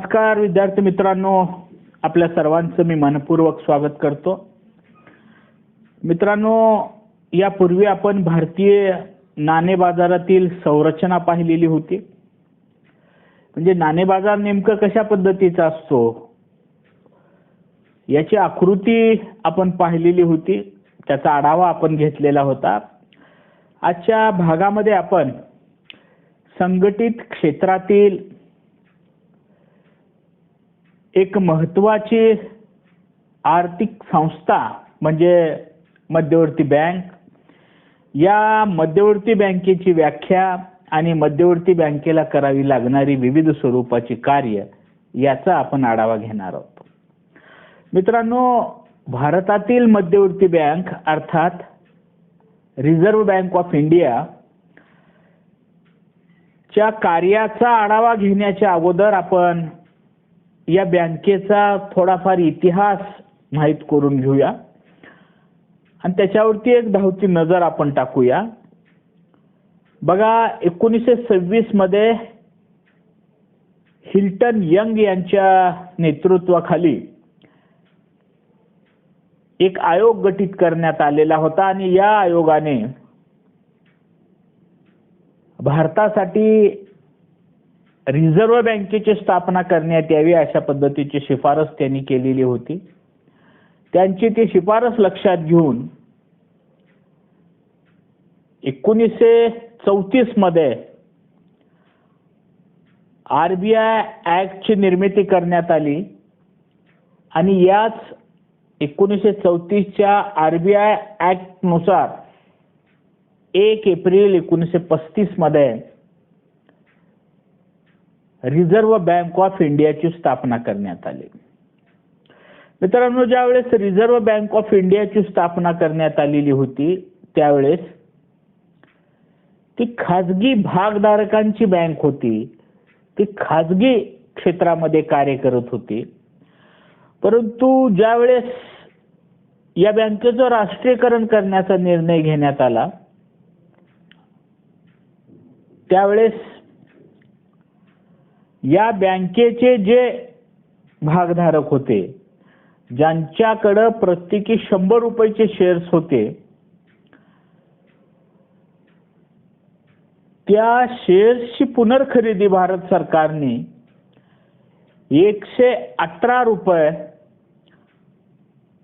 नमस्कार विद्यार्थी मित्रांनो, आपल्या सर्वांचं मी मनपूर्वक स्वागत करतो. मित्रांनो, यापूर्वी आपण भारतीय नाणे बाजारातील संरचना पाहिलेली होती. म्हणजे नाणे बाजार नेमकं कशा पद्धतीचा असतो याची आकृती आपण पाहिलेली होती, त्याचा आढावा आपण घेतलेला होता. आजच्या भागामध्ये आपण संघटित क्षेत्रातील एक महत्त्वाची आर्थिक संस्था म्हणजे मध्यवर्ती बँक, या मध्यवर्ती बँकेची व्याख्या आणि मध्यवर्ती बँकेला करावी लागणारी विविध स्वरूपाची कार्य याचा आपण आढावा घेणार आहोत. मित्रांनो, भारतातील मध्यवर्ती बँक अर्थात रिझर्व्ह बँक ऑफ इंडिया च्या कार्याचा आढावा घेण्याच्या अगोदर आपण या बँकेचा थोडाफार इतिहास माहीत करून घेऊया आणि त्याच्यावरती एक धावती नजर आपण टाकूया. बघा, 1926 मध्ये हिल्टन यंग यांच्या नेतृत्वाखाली एक आयोग गठीत करण्यात आलेला होता आणि या आयोगाने भारतासाठी रिझर्व्ह बँकेची स्थापना करण्यात यावी अशा पद्धतीची शिफारस त्यांनी केलेली होती. त्यांची ती शिफारस लक्षात घेऊन 1934 मध्ये आरबीआय ऍक्टची निर्मिती करण्यात आली आणि याच 1934च्या आरबीआय ऍक्ट नुसार 1 एप्रिल 1935 मध्ये रिझर्व्ह बँक ऑफ इंडियाची स्थापना करण्यात आली. मित्रांनो, ज्यावेळेस रिझर्व्ह बँक ऑफ इंडियाची स्थापना करण्यात आलेली होती त्यावेळेस ती खाजगी भागधारकांची बँक होती. ती खाजगी क्षेत्रामध्ये कार्य करत होती. परंतु ज्यावेळेस या बँकेचं राष्ट्रीयकरण करण्याचा निर्णय घेण्यात आला त्यावेळेस या बँकेचे जे भागधारक होते, ज्यांच्याकडे प्रत्येकी 100 रुपयाचे शेअर्स होते, त्या शेअर्सची पुनर्खरेदी भारत सरकारने 118 रुपये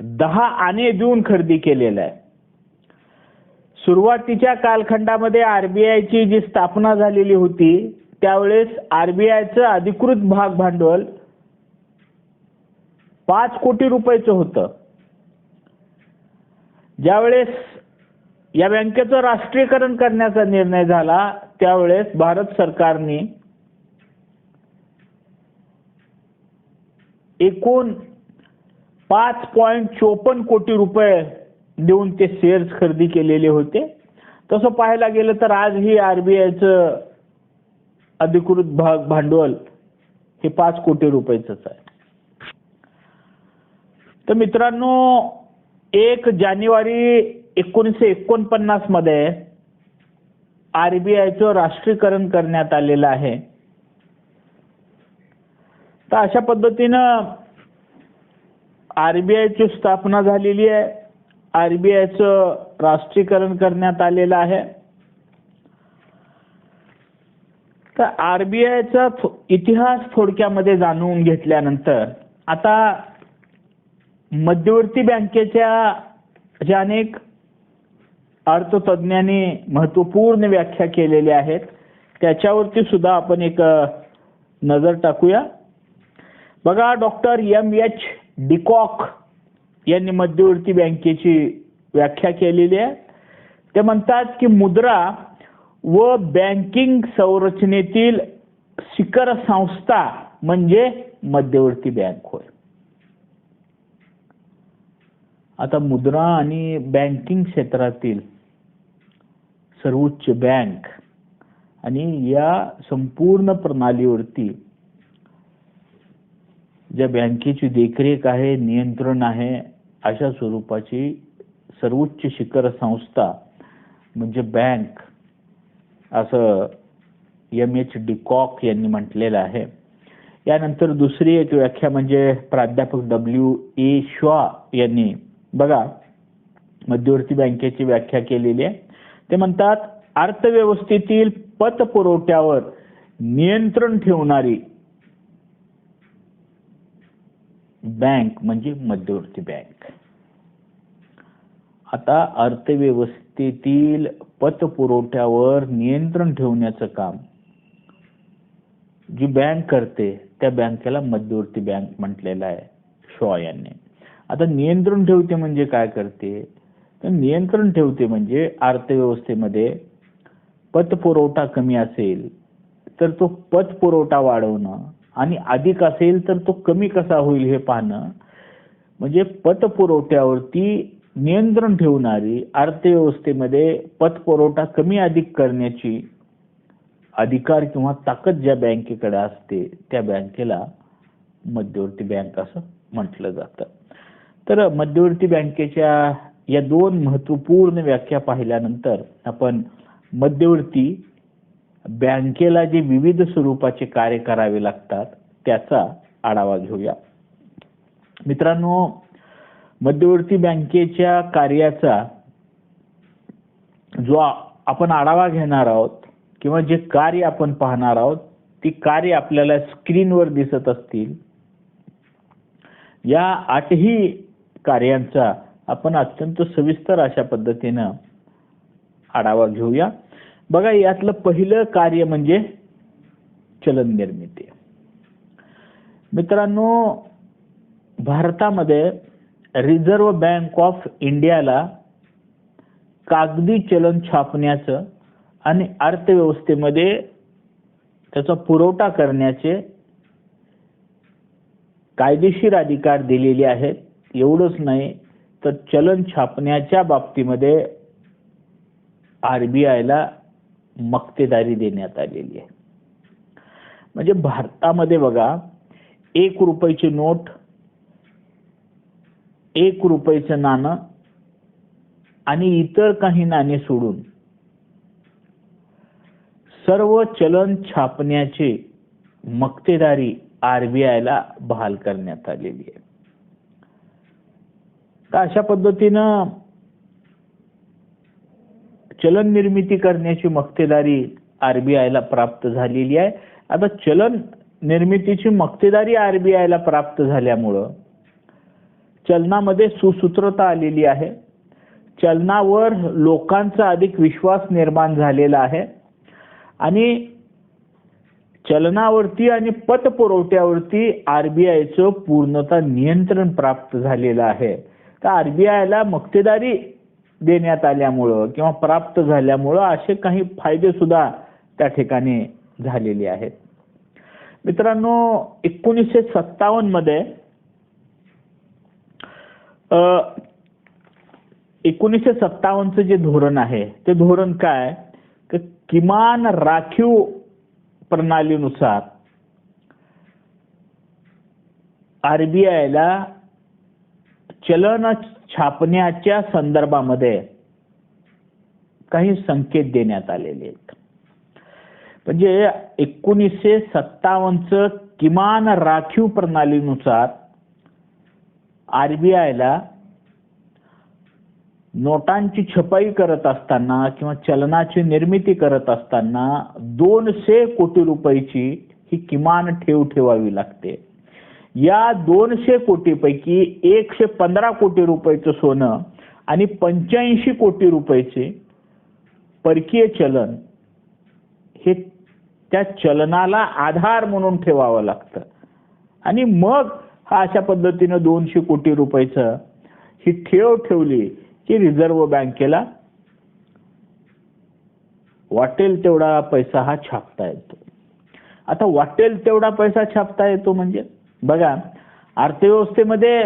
10 आणे देऊन खरेदी केलेला आहे. सुरुवातीच्या कालखंडामध्ये आरबीआयची जी स्थापना झालेली होती त्यावेळेस आरबीआयचं अधिकृत भाग भांडवल 5 कोटी रुपयाचं होतं. ज्यावेळेस या बँकेचं राष्ट्रीयकरण करण्याचा निर्णय झाला त्यावेळेस भारत सरकारने एकूण 5.54 कोटी रुपये देऊन ते शेअर्स खरेदी केलेले होते. तसं पाहायला गेलं तर आजही आरबीआयचं अधिकृत भाग भांडवल हे 5 कोटी रुपयाचंच आहे. तर मित्रांनो, 1 जानेवारी 1949 मध्ये आरबीआयचं राष्ट्रीयकरण करण्यात आलेलं आहे. तर अशा पद्धतीनं आरबीआयची स्थापना झालेली आहे. आरबीआयचं राष्ट्रीयकरण करण्यात आलेलं आहे. तर आरबीआयचा इतिहास थोडक्यामध्ये जाणून घेतल्यानंतर आता मध्यवर्ती बँकेच्या ज्या अनेक अर्थतज्ञांनी महत्त्वपूर्ण व्याख्या केलेल्या आहेत त्याच्यावरती सुद्धा आपण एक नजर टाकूया. बघा, डॉक्टर M.H. डिकॉक यांनी मध्यवर्ती बँकेची व्याख्या केलेली आहे. ते म्हणतात की मुद्रा व बँकिंग संरचनेतील शिखर संस्था म्हणजे मध्यवर्ती बँक होय. आता मुद्रा आणि बँकिंग क्षेत्रातील सर्वोच्च बँक आणि या संपूर्ण प्रणालीवरती ज्या बँकेची देखरेख आहे, नियंत्रण आहे, अशा स्वरूपाची सर्वोच्च शिखर संस्था म्हणजे बँक असं M.H. डिकॉक यांनी म्हटलेलं आहे. यानंतर दुसरी एक व्याख्या म्हणजे प्राध्यापक W.E. शॉ यांनी बघा मध्यवर्ती बँकेची व्याख्या केलेली आहे. ते म्हणतात अर्थव्यवस्थेतील पतपुरवठ्यावर नियंत्रण ठेवणारी बँक म्हणजे मध्यवर्ती बँक. आता अर्थव्यवस्थेतील पतपुरवठ्यावर नियंत्रण ठेवण्याचं काम जी बँक करते त्या बँकेला मध्यवर्ती बँक म्हटलेलं आहे शॉ यांनी. आता नियंत्रण ठेवते म्हणजे काय करते, तर नियंत्रण ठेवते म्हणजे अर्थव्यवस्थेमध्ये पतपुरवठा कमी असेल तर तो पतपुरवठा वाढवणं आणि अधिक असेल तर तो कमी कसा होईल हे पाहणं, म्हणजे पतपुरवठ्यावरती नियंत्रण ठेवणारी अर्थव्यवस्थेमध्ये पतपुरवठा कमी अधिक करण्याची अधिकार किंवा ताकद ज्या बँकेकडे असते त्या बँकेला मध्यवर्ती बँक असं म्हटलं जातं. तर मध्यवर्ती बँकेच्या या दोन महत्वपूर्ण व्याख्या पाहिल्यानंतर आपण मध्यवर्ती बँकेला जे विविध स्वरूपाचे कार्य करावे लागतात त्याचा आढावा घेऊया. मित्रांनो, मध्यवर्ती बँकेच्या कार्याचा जो आपण आढावा घेणार आहोत किंवा जे कार्य आपण पाहणार आहोत ती कार्य आपल्याला स्क्रीनवर दिसत असतील. या 8ही कार्यांचा आपण अत्यंत सविस्तर अशा पद्धतीनं आढावा घेऊया. बघा, यातलं पहिलं कार्य म्हणजे चलन निर्मिती. मित्रांनो, भारतामध्ये रिझर्व्ह बँक ऑफ इंडियाला कागदी चलन छापण्याचं आणि अर्थव्यवस्थेमध्ये त्याचा पुरवठा करण्याचे कायदेशीर अधिकार दिलेले आहेत. एवढंच नाही तर चलन छापण्याच्या बाबतीमध्ये RBIला मक्तेदारी देण्यात आलेली आहे. म्हणजे भारतामध्ये बघा 1 रुपयाची नोट, 1 रुपयाचं नाणं आणि इतर काही नाणे सोडून सर्व चलन छापण्याची मक्तेदारी RBIला बहाल करण्यात आलेली आहे. तर अशा पद्धतीनं चलन निर्मिती करण्याची मक्तेदारी RBIला प्राप्त झालेली आहे. आता चलन निर्मितीची मक्तेदारी RBIला प्राप्त झाल्यामुळं चलनामध्ये सुसूत्रता आलेली आहे. चलनावर लोकांचा अधिक विश्वास निर्माण झालेला आहे आणि चलनावरती आणि पतपुरवठ्यावरती RBIचं पूर्णतः नियंत्रण प्राप्त झालेलं आहे. तर RBIला मक्तेदारी देण्यात आल्यामुळं किंवा प्राप्त झाल्यामुळं असे काही फायदे सुद्धा त्या ठिकाणी झालेले आहेत. मित्रांनो, 1957 मध्ये 1957चं जे धोरण आहे ते धोरण काय, की किमान राखीव प्रणालीनुसार RBIला चलन छापण्याच्या संदर्भामध्ये काही संकेत देण्यात आलेले आहेत. म्हणजे 1957चं किमान राखीव प्रणालीनुसार RBIला नोटांची छपाई करत असताना किंवा चलनाची निर्मिती करत असताना 200 कोटी रुपयाची ही किमान ठेव ठेवावी लागते. या 200 कोटीपैकी 115 कोटी रुपयाचं सोनं आणि 85 कोटी रुपयाचे परकीय चलन हे त्या चलनाला आधार म्हणून ठेवावं लागतं आणि मग हा अशा पद्धतीनं 200 कोटी रुपयाचं ही ठेव ठेवली की रिझर्व्ह बँकेला वाटेल तेवढा पैसा हा छापता येतो. आता वाटेल तेवढा पैसा छापता येतो म्हणजे बघा, अर्थव्यवस्थेमध्ये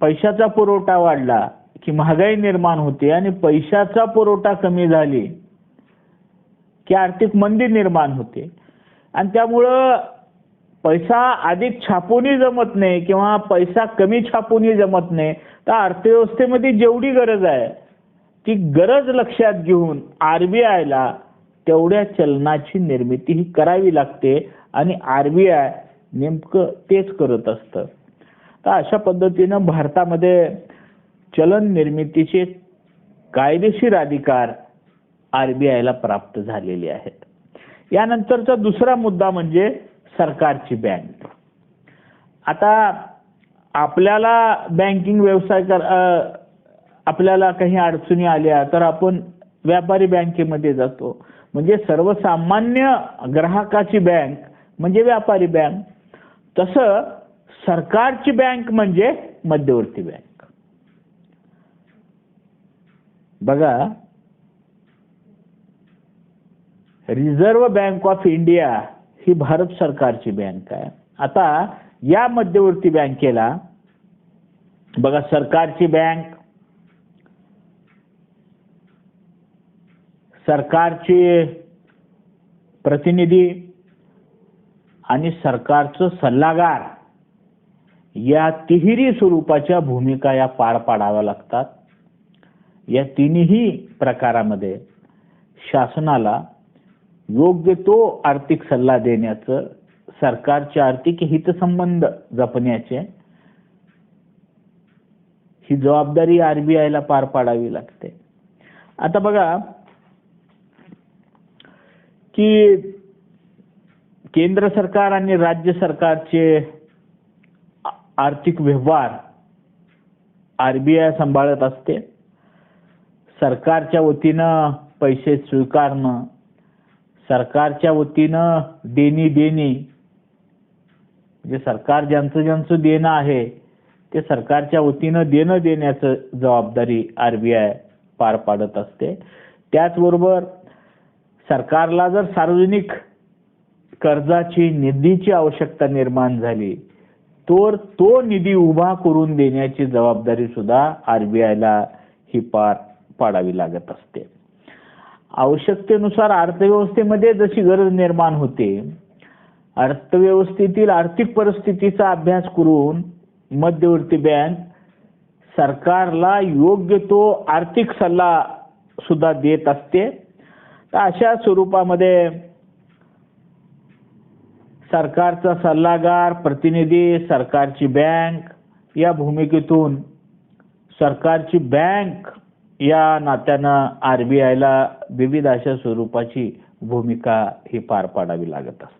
पैशाचा पुरवठा वाढला की महागाई निर्माण होते आणि पैशाचा पुरवठा कमी झाली की आर्थिक मंदी निर्माण होते आणि त्यामुळं पैसा अधिक छापूनही जमत नाही किंवा पैसा कमी छापूनही जमत नाही. तर अर्थव्यवस्थेमध्ये जेवढी गरज आहे ती गरज लक्षात घेऊन RBIला तेवढ्या चलनाची निर्मिती ही करावी लागते आणि RBI नेमकं तेच करत असतं. तर अशा पद्धतीनं भारतामध्ये चलन निर्मितीचे कायदेशीर अधिकार आरबीआयला प्राप्त झालेले आहेत. यानंतरचा दुसरा मुद्दा म्हणजे सरकारची बँक. आता आपल्याला बँकिंग व्यवसाय आपल्याला काही अडचणी आल्या तर आपण व्यापारी बँकेमध्ये जातो. म्हणजे सर्वसामान्य ग्राहकाची बँक म्हणजे व्यापारी बँक. तसं सरकारची बँक म्हणजे मध्यवर्ती बँक. बघा, रिझर्व्ह बँक ऑफ इंडिया ही भारत सरकारची बँक आहे. आता या मध्यवर्ती बँकेला बघा, सरकारची बँक, सरकारचे प्रतिनिधी आणि सरकारचं सल्लागार या तिहेरी स्वरूपाच्या भूमिका या पार पाडाव्या लागतात. या तिन्ही प्रकारामध्ये शासनाला योग्य तो आर्थिक सल्ला देण्याचं, सरकारचे आर्थिक हितसंबंध जपण्याचे ही जबाबदारी आरबीआयला पार पाडावी लागते. आता बघा की केंद्र सरकार आणि राज्य सरकारचे आर्थिक व्यवहार आरबीआय सांभाळत असते. सरकारच्या वतीनं पैसे स्वीकारणं, सरकारच्या वतीनं देणी म्हणजे सरकार ज्यांचं देणं आहे ते सरकारच्या वतीनं देणं देण्याचं जबाबदारी आरबीआय पार पाडत असते. त्याचबरोबर सरकारला जर सार्वजनिक कर्जाची निधीची आवश्यकता निर्माण झाली तर तो निधी उभा करून देण्याची जबाबदारी सुद्धा आरबीआयला ही पार पाडावी लागत असते. आवश्यकतेनुसार अर्थव्यवस्थेमध्ये जशी गरज निर्माण होते, अर्थव्यवस्थेतील आर्थिक परिस्थितीचा अभ्यास करून मध्यवर्ती बँक सरकारला योग्य तो आर्थिक सल्ला सुद्धा देत असते. तर अशा स्वरूपामध्ये सरकारचा सल्लागार, प्रतिनिधी, सरकारची बँक या भूमिकेतून सरकारची बँक या नात्यानं आरबीआयला विविध अशा स्वरूपाची भूमिका ही पार पाडावी लागत असते.